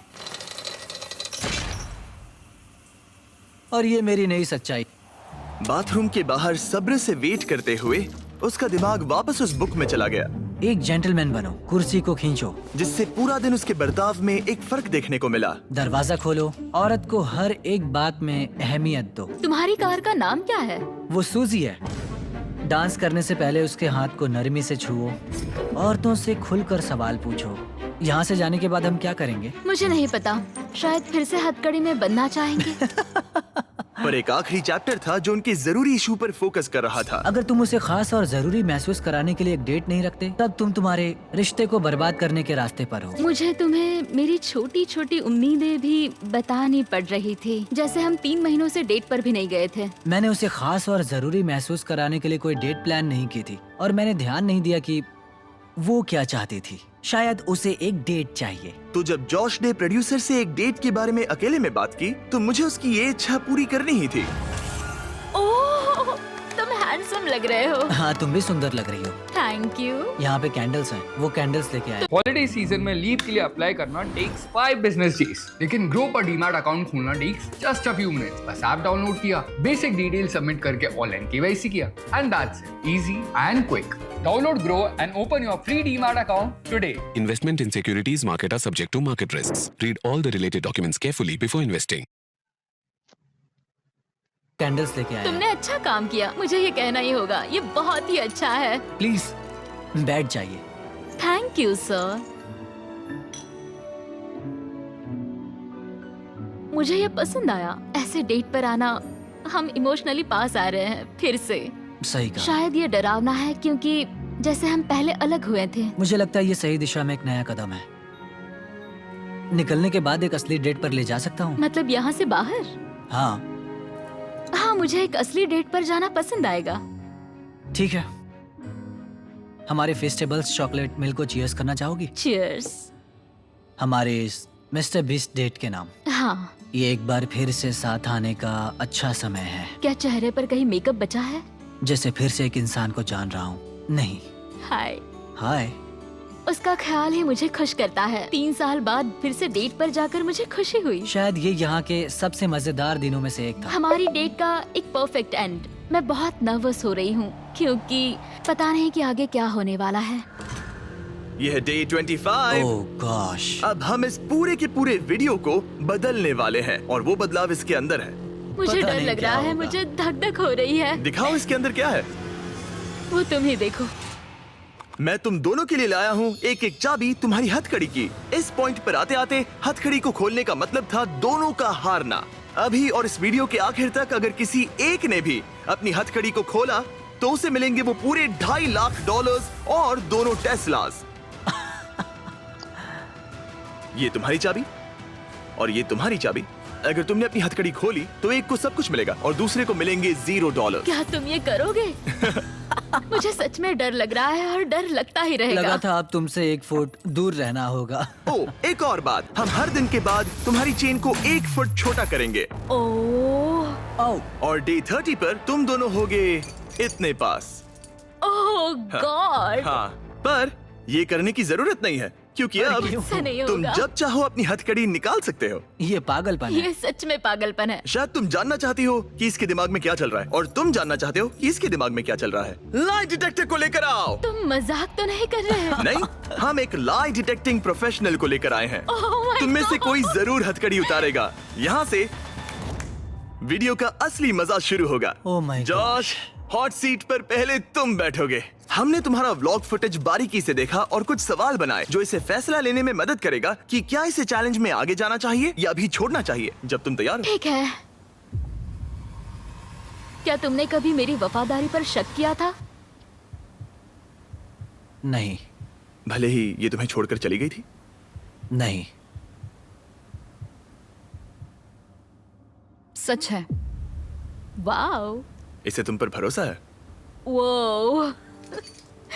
और ये मेरी नई सच्चाई। बाथरूम के बाहर सब्र से वेट करते हुए उसका दिमाग वापस उस बुक में चला गया, एक जेंटलमैन बनो, कुर्सी को खींचो, जिससे पूरा दिन उसके बर्ताव में एक फर्क देखने को मिला। दरवाजा खोलो, औरत को हर एक बात में अहमियत दो। तुम्हारी कार का नाम क्या है? वो सूजी है। डांस करने से पहले उसके हाथ को नरमी से छुओ, औरतों से खुलकर सवाल पूछो। यहाँ से जाने के बाद हम क्या करेंगे? मुझे नहीं पता। शायद फिर से हथकड़ी में बनना चाहेंगे। पर एक आखिरी चैप्टर था जो उनके जरूरी इशू पर फोकस कर रहा था। अगर तुम उसे खास और जरूरी महसूस कराने के लिए एक डेट नहीं रखते, तब तुम तुम्हारे रिश्ते को बर्बाद करने के रास्ते पर हो। मुझे तुम्हें मेरी छोटी छोटी उम्मीदें भी बतानी पड़ रही थी, जैसे हम 3 महीनों से डेट पर भी नहीं गए थे। मैंने उसे खास और जरूरी महसूस कराने के लिए कोई डेट प्लान नहीं की थी, और मैंने ध्यान नहीं दिया कि वो क्या चाहती थी। शायद उसे एक डेट चाहिए। तो जब जॉश ने प्रोड्यूसर से एक डेट के बारे में अकेले में बात की, तो मुझे उसकी ये इच्छा पूरी करनी ही थी। ओह, तुम हैंडसम लग रहे हो। हाँ, तुम भी सुंदर लग रही हो। Thank you. यहाँ पे कैंडल्स हैं, वो कैंडल्स लेके आए। हॉलिडे सीजन में लीव के लिए अप्लाई करना टेक्स 5 बिजनेस डेज, लेकिन ग्रो पर डीमैट अकाउंट खोलना takes just a few minutes. बस ऐप डाउनलोड किया, बेसिक डिटेल सबमिट करके ऑनलाइन केवाईसी किया, and that's it, easy and quick. Download Grow and open your free DMAT account today. Investment in securities market are subject to market risks. Read all the related documents carefully before investing. Candles लेके आए। तुमने अच्छा काम किया, मुझे ये कहना ही होगा। ये बहुत ही अच्छा है। प्लीज बैठ जाइए। Thank you sir. मुझे ये पसंद आया। ऐसे डेट पर आना, हम इमोशनली पास आ रहे हैं फिर से। सही कहा। शायद ये डरावना है, क्योंकि जैसे हम पहले अलग हुए थे। मुझे लगता है ये सही दिशा में एक नया कदम है। निकलने के बाद एक असली डेट पर ले जा सकता हूँ। मतलब यहाँ से बाहर? हाँ, मुझे एक असली डेट पर जाना पसंद आएगा। ठीक है। हमारे फेस्टिवल्स चॉकलेट मिल्क को चीयर्स करना चाहोगी? चीयर्स। हमारे इस मिस्टर बीस्ट डेट के नाम। हाँ। ये एक बार फिर से साथ आने का अच्छा समय है। क्या चेहरे पर कहीं मेकअप बचा है? जैसे फिर से एक इंसान को जान रहा हूँ। नहीं। हाय। हाय। उसका ख्याल ही मुझे खुश करता है। 3 साल बाद फिर से डेट पर जाकर मुझे खुशी हुई। शायद ये यहाँ के सबसे मजेदार दिनों में से एक था। हमारी डेट का एक परफेक्ट एंड। मैं बहुत नर्वस हो रही हूँ क्योंकि पता नहीं कि आगे क्या होने वाला है। यह है डे 25। ओह गॉश। अब हम इस पूरे के पूरे वीडियो को बदलने वाले हैं और वो बदलाव इसके अंदर है। मुझे डर लग रहा है, मुझे धक धक हो रही है। दिखाओ इसके अंदर क्या है। वो तुम ही देखो। मैं तुम दोनों के लिए लाया हूँ एक एक चाबी तुम्हारी हथकड़ी की। इस पॉइंट पर आते आते हथकड़ी को खोलने का मतलब था दोनों का हारना। अभी और इस वीडियो के आखिर तक अगर किसी एक ने भी अपनी हथकड़ी को खोला तो उसे मिलेंगे वो पूरे $2.5 लाख और दोनों टेस्लास। ये तुम्हारी चाबी और ये तुम्हारी चाबी। अगर तुमने अपनी हथकड़ी खोली तो एक को सब कुछ मिलेगा और दूसरे को मिलेंगे $0। क्या तुम ये करोगे? मुझे सच में डर लग रहा है और डर लगता ही रहेगा। लगा था अब तुमसे 1 फुट दूर रहना होगा। एक और बात, हम हर दिन के बाद तुम्हारी चेन को 1 फुट छोटा करेंगे। और डे 30 पर तुम दोनों होगे इतने पास। ओह गॉड। हाँ, पर ये करने की जरूरत नहीं है क्योंकि अब तुम जब चाहो अपनी हथकड़ी निकाल सकते हो। ये पागलपन है। ये सच में पागलपन है। शायद तुम जानना चाहती हो कि इसके दिमाग में क्या चल रहा है और तुम जानना चाहते हो कि इसके दिमाग में क्या चल रहा है। लाई डिटेक्टर को लेकर आओ। तुम मजाक तो नहीं कर रहे हो? नहीं, हम एक लाई डिटेक्टिंग प्रोफेशनल को लेकर आए हैं। तुम में से कोई जरूर हथकड़ी उतारेगा। यहाँ से वीडियो का असली मजा शुरू होगा। जॉश, हॉट सीट पर पहले तुम बैठोगे। हमने तुम्हारा व्लॉग फुटेज बारीकी से देखा और कुछ सवाल बनाए जो इसे फैसला लेने में मदद करेगा कि क्या इसे चैलेंज में आगे जाना चाहिए या भी छोड़ना चाहिए। जब तुम तैयार हो। ठीक है। क्या तुमने कभी मेरी वफादारी पर शक किया था? नहीं। भले ही ये तुम्हें छोड़कर चली गई थी। नहीं। सच है। वाओ। इसे तुम पर भरोसा है? वो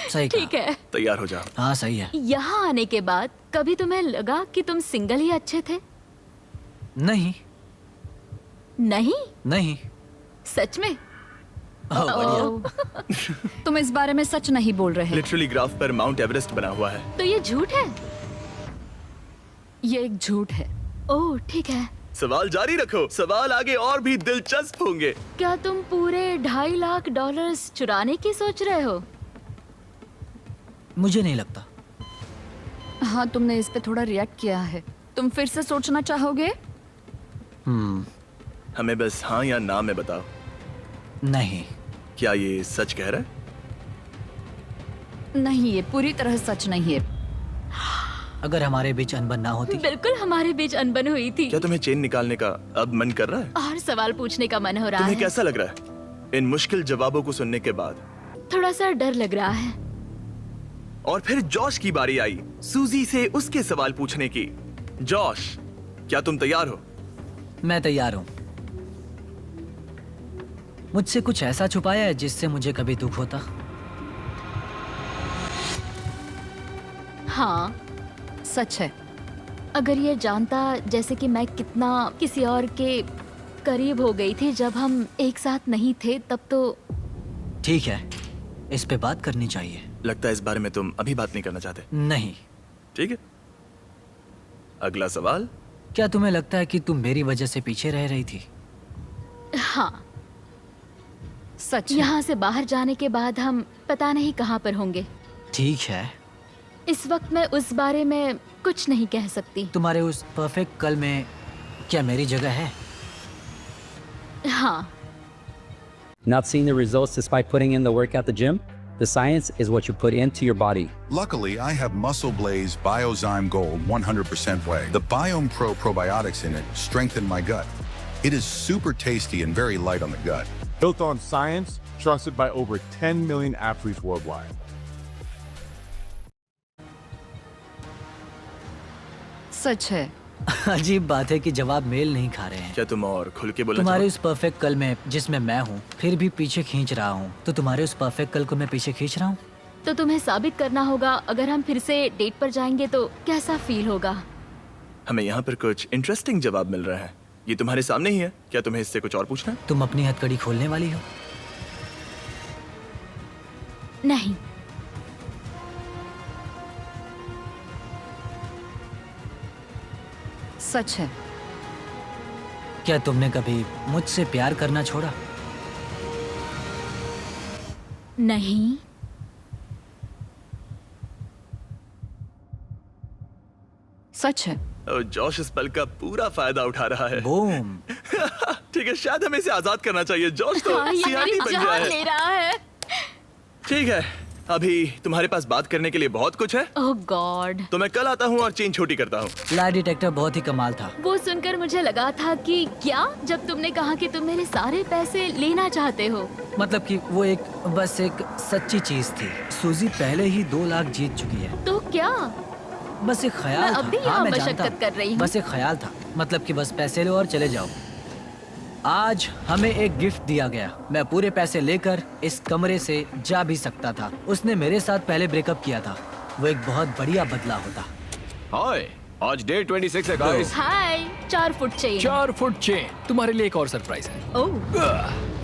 सही ठीक है। तैयार हो जाओ। हाँ सही है। यहाँ आने के बाद कभी तुम्हें लगा कि तुम सिंगल ही अच्छे थे? नहीं। नहीं? नहीं। सच में? तुम इस बारे में सच नहीं बोल रहे। लिटरली ग्राफ पर माउंट एवरेस्ट बना हुआ है। तो ये झूठ है? ये एक झूठ है। ओह ठीक है। सवाल जारी रखो, सवाल आगे और भी दिलचस्प होंगे। क्या तुम पूरे $2.5 लाख चुराने की सोच रहे हो? मुझे नहीं लगता। हाँ, तुमने इस पे थोड़ा रिएक्ट किया है। तुम फिर से सोचना चाहोगे? हमें बस हाँ या ना में बताओ। नहीं। क्या ये सच कह रहा है? नहीं, ये पूरी तरह सच नहीं है। अगर हमारे बीच अनबन ना होती। बिल्कुल हमारे बीच अनबन हुई थी। क्या तुम्हें चेन निकालने का अब मन कर रहा है? और सवाल पूछने का मन हो रहा तुम्हें है। कैसा लग रहा है इन मुश्किल जवाबों को सुनने के बाद? थोड़ा सा डर लग रहा है। और फिर जॉश की बारी आई सूजी से उसके सवाल पूछने की। जॉश, क्या तुम तैयार हो? मैं तैयार हूँ। मुझसे कुछ ऐसा छुपाया है जिससे मुझे कभी दुख होता? हाँ सच है। अगर ये जानता जैसे कि मैं कितना किसी और के करीब हो गई थी जब हम एक साथ नहीं थे, तब तो। ठीक है, इस पे बात करनी चाहिए। लगता है इस बारे में तुम अभी बात नहीं करना चाहते। नहीं। ठीक है, अगला सवाल। क्या तुम्हें लगता है कि तुम मेरी वजह से पीछे रह रही थी? हाँ सच। यहाँ से बाहर जाने के बाद हम पता नहीं कहाँ पर होंगे। ठीक है। इस वक्त मैं उस बारे में कुछ नहीं कह सकती। तुम्हारे उस परफेक्ट कल में क्या मेरी जगह है? हाँ। Not seeing the results despite putting in the work at the gym? The science is what you put into your body. Luckily, I have Muscle Blaze Biozyme Gold 100% whey. The Biome Pro probiotics in it strengthen my gut. It is super tasty and very light on the gut. Built on science, trusted by over 10 million athletes worldwide. सच है। अजीब बात है कि जवाब mail नहीं खा रहे हैं। क्या तुम और खुल के बोलना तुम्हारे उस परफेक्ट कल में जिसमें मैं हूँ फिर भी पीछे खींच रहा हूँ, तो तुम्हारे उस परफेक्ट कल को मैं पीछे खींच रहा हूँ? तो तुम्हें साबित करना होगा। अगर हम फिर से डेट पर जाएंगे तो कैसा फील होगा? हमें यहाँ पर कुछ इंटरेस्टिंग जवाब मिल रहा है। ये तुम्हारे सामने ही है। क्या तुम्हें इससे कुछ और पूछना है? तुम अपनी हथकड़ी खोलने वाली हो? नहीं। सच है। क्या तुमने कभी मुझसे प्यार करना छोड़ा? नहीं। सच है। जॉश इस पल का पूरा फायदा उठा रहा है। बूम। ठीक है, शायद हमें इसे आजाद करना चाहिए। जॉश तो हाँ, ये सीआरपी मेरी बन गया जान है। ले रहा है। ठीक है, अभी तुम्हारे पास बात करने के लिए बहुत कुछ है। ओह गॉड। तो मैं कल आता हूँ और चेन छोटी करता हूँ। लाई डिटेक्टर बहुत ही कमाल था। वो सुनकर मुझे लगा था कि क्या, जब तुमने कहा कि तुम मेरे सारे पैसे लेना चाहते हो। मतलब कि वो बस एक सच्ची चीज थी। सूजी पहले ही 2 लाख जीत चुकी है। तो क्या? बस एक ख्याल मैं था। अब भी हाँ, यहाँ मैं जानता मशक्कत हूँ। कर रही हूँ। बस एक ख्याल था। मतलब कि बस पैसे लो और चले जाओ। आज हमें एक गिफ्ट दिया गया। मैं पूरे पैसे लेकर इस कमरे से जा भी सकता था। उसने मेरे साथ पहले ब्रेकअप किया था। वो एक बहुत बढ़िया बदला होता। हाय, आज डे 26 है गाइस। हाय, 4 फुट चेन। 4 foot chain. तुम्हारे लिए एक और सरप्राइज है।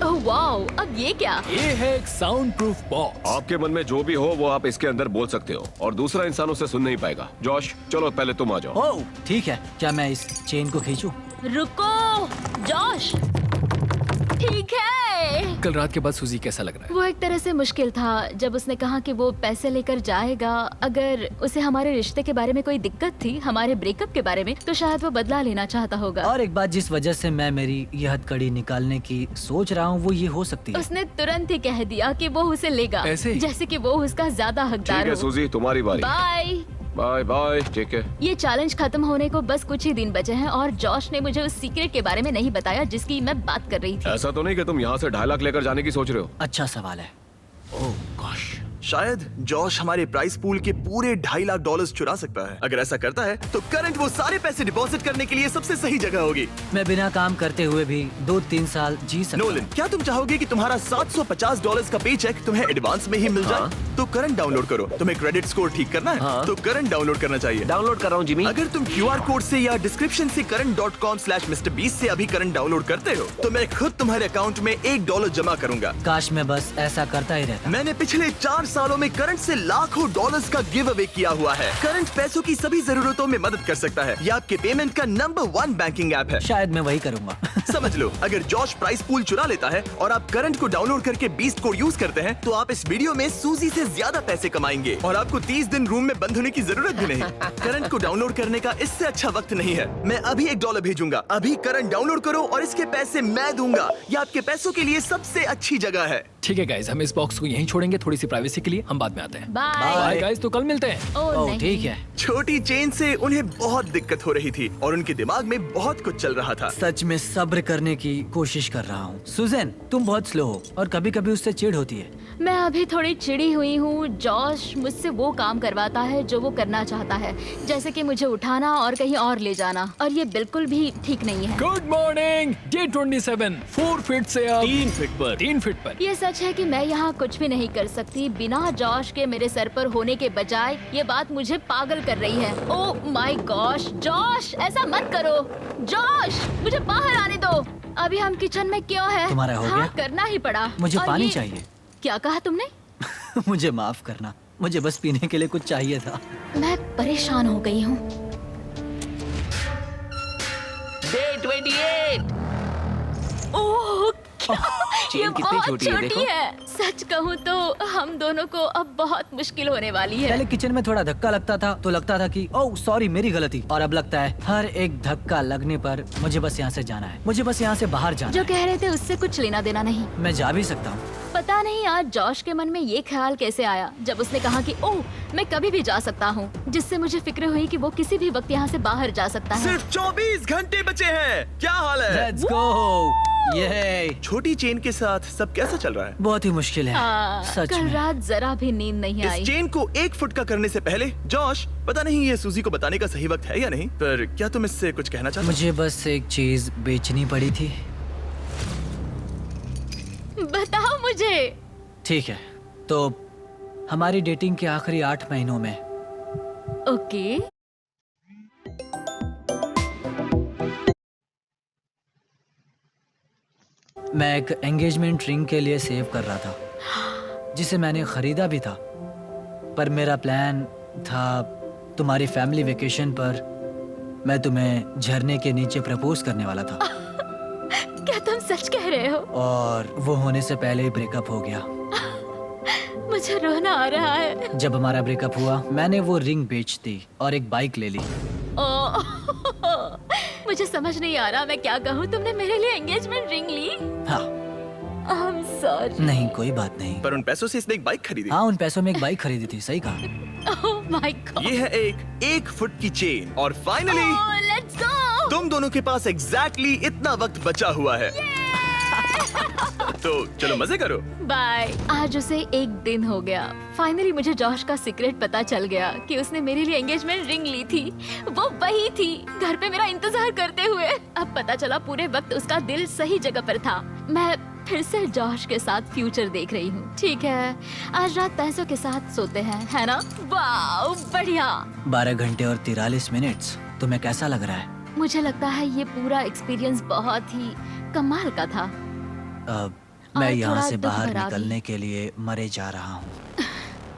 ओह वाओ, अब ये क्या? ये है एक साउंड प्रूफ बॉक्स। आपके मन में जो भी हो वो आप इसके अंदर बोल सकते हो और दूसरा इंसान उसे सुन नहीं पाएगा। जॉश, चलो पहले तुम आ जाओ। ओह ठीक है, क्या मैं इस चेन को खींचूं? रुको जॉश। ठीक है। कल रात के बाद सूजी कैसा लग रहा है? वो एक तरह से मुश्किल था जब उसने कहा कि वो पैसे लेकर जाएगा। अगर उसे हमारे रिश्ते के बारे में कोई दिक्कत थी, हमारे ब्रेकअप के बारे में, तो शायद वो बदला लेना चाहता होगा। और एक बात जिस वजह से मैं मेरी यह हथकड़ी निकालने की सोच रहा हूँ वो ये हो सकती है। उसने तुरंत ही कह दिया कि वो उसे लेगा, ऐसे ही? जैसे कि वो उसका ज्यादा ठीक हकदार है हो। सूजी, तुम्हारी बारी। बाय। Bye bye. ठीक है। ये चैलेंज खत्म होने को बस कुछ ही दिन बचे हैं और जॉश ने मुझे उस सीक्रेट के बारे में नहीं बताया जिसकी मैं बात कर रही थी। ऐसा तो नहीं कि तुम यहाँ से 2.5 लाख लेकर जाने की सोच रहे हो? अच्छा सवाल है। ओह गॉश। शायद जॉश हमारे प्राइस पूल के पूरे $2.5 लाख चुरा सकता है। अगर ऐसा करता है तो करंट वो सारे पैसे डिपॉजिट करने के लिए सबसे सही जगह होगी। मैं बिना काम करते हुए भी 2-3 साल जी सकता हूँ। नोलन, क्या तुम चाहोगे कि तुम्हारा $750 का पे चेक तुम्हें एडवांस में ही मिल जाए? तो करंट डाउनलोड करो। तुम्हें क्रेडिट स्कोर ठीक करना है तो करंट डाउनलोड करना चाहिए। डाउनलोड कर रहा हूँ जिमी। अगर तुम QR कोड से या डिस्क्रिप्शन से current.com/MrBeast से अभी करंट डाउनलोड करते हो तो मैं खुद तुम्हारे अकाउंट में $1 जमा करूंगा। काश मैं बस ऐसा करता ही रहता। मैंने पिछले 4 सालों में करंट से लाखों डॉलर्स का गिव अवे किया हुआ है। करंट पैसों की सभी जरूरतों में मदद कर सकता है। यह आपके पेमेंट का नंबर 1 बैंकिंग ऐप है। शायद मैं वही करूंगा। समझ लो, अगर जॉश प्राइस पूल चुरा लेता है और आप करंट को डाउनलोड करके बीस्ट कोड यूज करते हैं तो आप इस वीडियो में सूजी से ज्यादा पैसे कमाएंगे और आपको 30 दिन रूम में बंद होने की जरूरत भी नहीं। करंट को डाउनलोड करने का इससे अच्छा वक्त नहीं है। मैं अभी $1 भेजूंगा। अभी करंट डाउनलोड करो और इसके पैसे मैं दूंगा। यह आपके पैसों के लिए सबसे अच्छी जगह है। ठीक है गाइस, हम इस बॉक्स को यहीं छोड़ेंगे थोड़ी सी प्राइवेसी के लिए। हम बाद में आते हैं। बाय। बाय गाइस, तो कल मिलते हैं। ओह ठीक है। छोटी चेन से उन्हें बहुत दिक्कत हो रही थी और उनके दिमाग में बहुत कुछ चल रहा था। सच में सब्र करने की कोशिश कर रहा हूँ। सुजैन, तुम बहुत स्लो हो और कभी-कभी उससे चिढ़ होती है। मैं अभी थोड़ी चिड़ी हुई हूँ। जॉश मुझसे वो काम करवाता है जो वो करना चाहता है, जैसे कि मुझे उठाना और कहीं और ले जाना, और ये बिल्कुल भी ठीक नहीं है। Good morning. डे 27 4 फीट से अब 3 फीट पर। 3 फीट पर। ये सच है कि मैं यहाँ कुछ भी नहीं कर सकती बिना जॉश के मेरे सर पर होने के बजाय। ये बात मुझे पागल कर रही है। ओह माय गॉश, जॉश ऐसा मत करो। जॉश, मुझे बाहर आने दो। अभी हम किचन में क्यों हैं? तुम्हारा हो हाँ, गया? करना ही पड़ा। मुझे और पानी ये- चाहिए। क्या कहा तुमने? मुझे माफ करना, मुझे बस पीने के लिए कुछ चाहिए था। मैं परेशान हो गई हूँ। डे 28। ओह चेन ये कितनी बहुत छोटी है, देखो। है। सच कहूँ तो हम दोनों को अब बहुत मुश्किल होने वाली है। पहले किचन में थोड़ा धक्का लगता था तो लगता था कि ओह सॉरी मेरी गलती, और अब लगता है हर एक धक्का लगने पर मुझे बस यहाँ से जाना है। मुझे बस यहाँ से बाहर जाना जो है। कह रहे थे उससे कुछ लेना देना नहीं। मैं जा भी सकता हूँ। पता नहीं आज जॉश के मन में ये ख्याल कैसे आया जब उसने कहा कि ओह मैं कभी भी जा सकता हूँ, जिससे मुझे फिक्र हुई कि वो किसी भी वक्त यहाँ से बाहर जा सकता है। सिर्फ 24 घंटे बचे हैं। क्या हाल है? Let's go. ये छोटी चेन के साथ सब कैसा चल रहा है? बहुत ही मुश्किल है। हाँ, सच कल में। रात जरा भी नींद नहीं आई। इस चेन को 1 फुट का करने से पहले जॉश, पता नहीं ये सूजी को बताने का सही वक्त है या नहीं, पर क्या तुम इससे कुछ कहना चाहते हो? मुझे बस एक चीज बेचनी पड़ी थी। बताओ मुझे। ठीक है, तो हमारी डेटिंग के आखिरी 8 महीनों में ओके। मैं एक एंगेजमेंट रिंग के लिए सेव कर रहा था, जिसे मैंने खरीदा भी था। पर मेरा प्लान था तुम्हारी फैमिली वेकेशन पर मैं तुम्हें झरने के नीचे प्रपोज करने वाला था क्या तुम सच कह रहे हो? और वो होने से पहले ही ब्रेकअप हो गया। मुझे रोना आ रहा है। जब हमारा ब्रेकअप हुआ मैंने वो रिंग बेच दी और एक बाइक ले ली। मुझे समझ नहीं आ रहा मैं क्या कहूँ। तुमने मेरे लिए एंगेजमेंट रिंग ली? हाँ। I'm sorry। नहीं कोई बात नहीं। पर उन पैसों से इसने एक बाइक खरीदी। हाँ उन पैसों में एक बाइक खरीदी थी। सही कहा। Oh my God। ये है एक फुट की चेन और फाइनली let's go। तुम दोनों के पास एग्जैक्टली इतना वक्त बचा हुआ है। तो चलो मजे करो। बाय। आज उसे एक दिन हो गया। फाइनली मुझे जॉश का सीक्रेट पता चल गया कि उसने मेरे लिए एंगेजमेंट रिंग ली थी। वो वही थी घर पे मेरा इंतजार करते हुए। अब पता चला पूरे वक्त उसका दिल सही जगह पर था। मैं फिर से जॉश के साथ फ्यूचर देख रही हूँ। ठीक है आज रात पैसों के साथ सोते हैं, है ना? वाओ बढ़िया। 12 घंटे और 43 मिनट्स। तुम्हें कैसा लग रहा है? मुझे लगता है ये पूरा एक्सपीरियंस बहुत ही कमाल का था। मैं और यहाँ थोड़ा से दुख बाहर भरा भी। निकलने के लिए मरे जा रहा हूँ।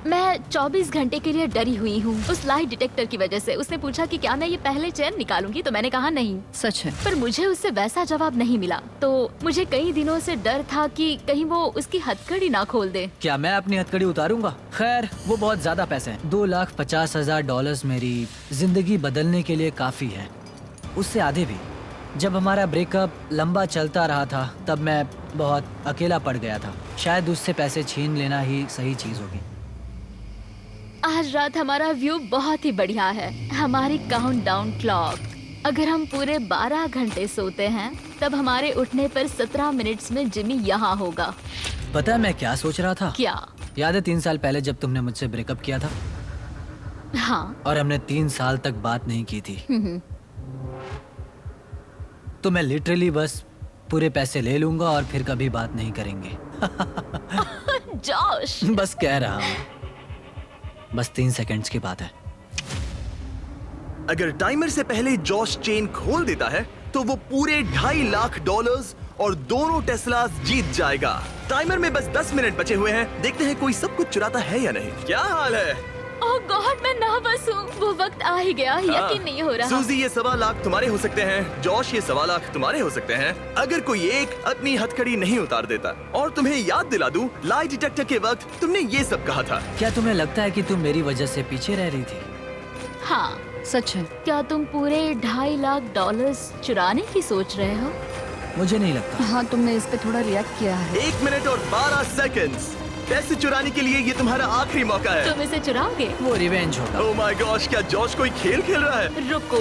मैं 24 घंटे के लिए डरी हुई हूँ उस लाई डिटेक्टर की वजह से। उसने पूछा कि क्या मैं ये पहले चेन निकालूंगी तो मैंने कहा नहीं। सच है। पर मुझे उससे वैसा जवाब नहीं मिला तो मुझे कई दिनों से डर था कि कहीं वो उसकी हथकड़ी ना खोल दे। क्या मैं अपनी हथकड़ी उतारूंगा? खैर वो बहुत ज्यादा पैसे हैं। $2,50,000 मेरी जिंदगी बदलने के लिए काफी है, उससे आधे भी। जब हमारा ब्रेकअप लंबा चलता रहा था तब मैं बहुत अकेला पड़ गया था। शायद उससे पैसे छीन लेना ही सही चीज होगी। आज रात हमारा व्यू बहुत ही बढ़िया है। हमारी काउंटडाउन क्लॉक, अगर हम पूरे 12 घंटे सोते हैं तब हमारे उठने पर 17 मिनट्स में जिमी यहाँ होगा। पता है मैं क्या सोच रहा था? क्या? याद है 3 साल पहले जब तुमने मुझसे ब्रेकअप किया था? हाँ। और हमने 3 साल तक बात नहीं की थी। तो मैं लिटरली बस पूरे पैसे ले लूंगा और फिर कभी बात नहीं करेंगे। जॉश बस कह रहा हूँ, बस 3 सेकंड्स की बात है। अगर टाइमर से पहले जॉश चेन खोल देता है तो वो पूरे $2.5 लाख और दोनों टेस्लास जीत जाएगा। टाइमर में बस 10 मिनट बचे हुए हैं। देखते हैं कोई सब कुछ चुराता है या नहीं। क्या हाल है? ओह गॉड मैं नर्वस हूँ। वो वक्त आ ही गया, यकीन नहीं हो रहा। सूजी ये 1.25 लाख तुम्हारे हो सकते हैं। जॉश ये 1.25 लाख तुम्हारे हो सकते हैं अगर कोई एक अपनी हथकड़ी नहीं उतार देता। और तुम्हें याद दिला दूं, लाई डिटेक्टर के वक्त तुमने ये सब कहा था। क्या तुम्हें लगता है कि तुम मेरी वजह से पीछे रह रही थी? हाँ सच है। क्या तुम पूरे $2.5 लाख चुराने की सोच रहे हो? मुझे नहीं लगता। हाँ तुमने इस पे थोड़ा रिएक्ट किया है। 1 मिनट और 12 सेकंड्स। पैसे चुराने के लिए ये तुम्हारा आखिरी मौका है। तुम इसे चुराओगे? वो रिवेंज होगा। ओह माय गॉश, क्या जॉश कोई खेल खेल रहा है? रुको,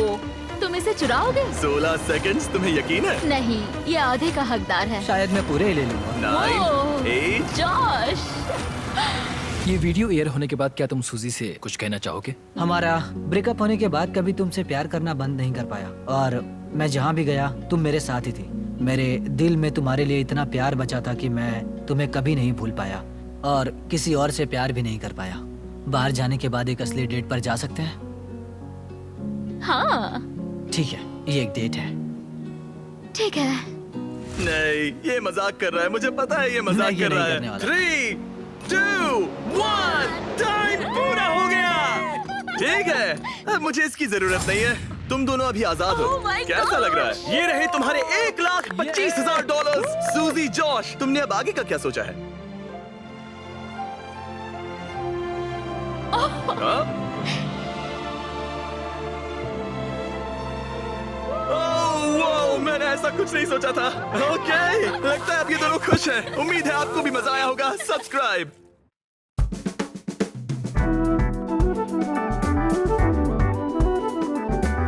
तुम इसे चुराओगे? 16 सेकंड्स। तुम्हें यकीन है? नहीं, ये आधे का हकदार है। शायद मैं पूरे ही ले लूंगा। 9, 8। जॉश ये वीडियो एयर होने के बाद क्या तुम सूजी से कुछ कहना चाहोगे? हमारा ब्रेकअप होने के बाद कभी तुमसे प्यार करना बंद नहीं कर पाया और मैं जहाँ भी गया तुम मेरे साथ ही थी। मेरे दिल में तुम्हारे लिए इतना प्यार बचा था कि मैं तुम्हें कभी नहीं भूल पाया और किसी और से प्यार भी नहीं कर पाया। बाहर जाने के बाद एक असली डेट पर जा सकते हैं? हाँ ठीक है, ये एक डेट है। ठीक है। नहीं, ये मजाक कर रहा है। मुझे पता है ये मजाक कर रहा है। 3, 2, 1 टाइम पूरा हो गया। ठीक है, अब मुझे इसकी जरूरत नहीं है। तुम दोनों अभी आजाद हो। Oh my कैसा लग रहा है? ये रहे तुम्हारे $1,25,000। सूजी, जॉश, तुमने अब आगे का क्या सोचा है? हाँ? ओह, वाओ, मैंने ऐसा कुछ नहीं सोचा था। ओके, लगता है अब ये दोनों खुश हैं। उम्मीद है आपको भी मजा आया होगा। सब्सक्राइब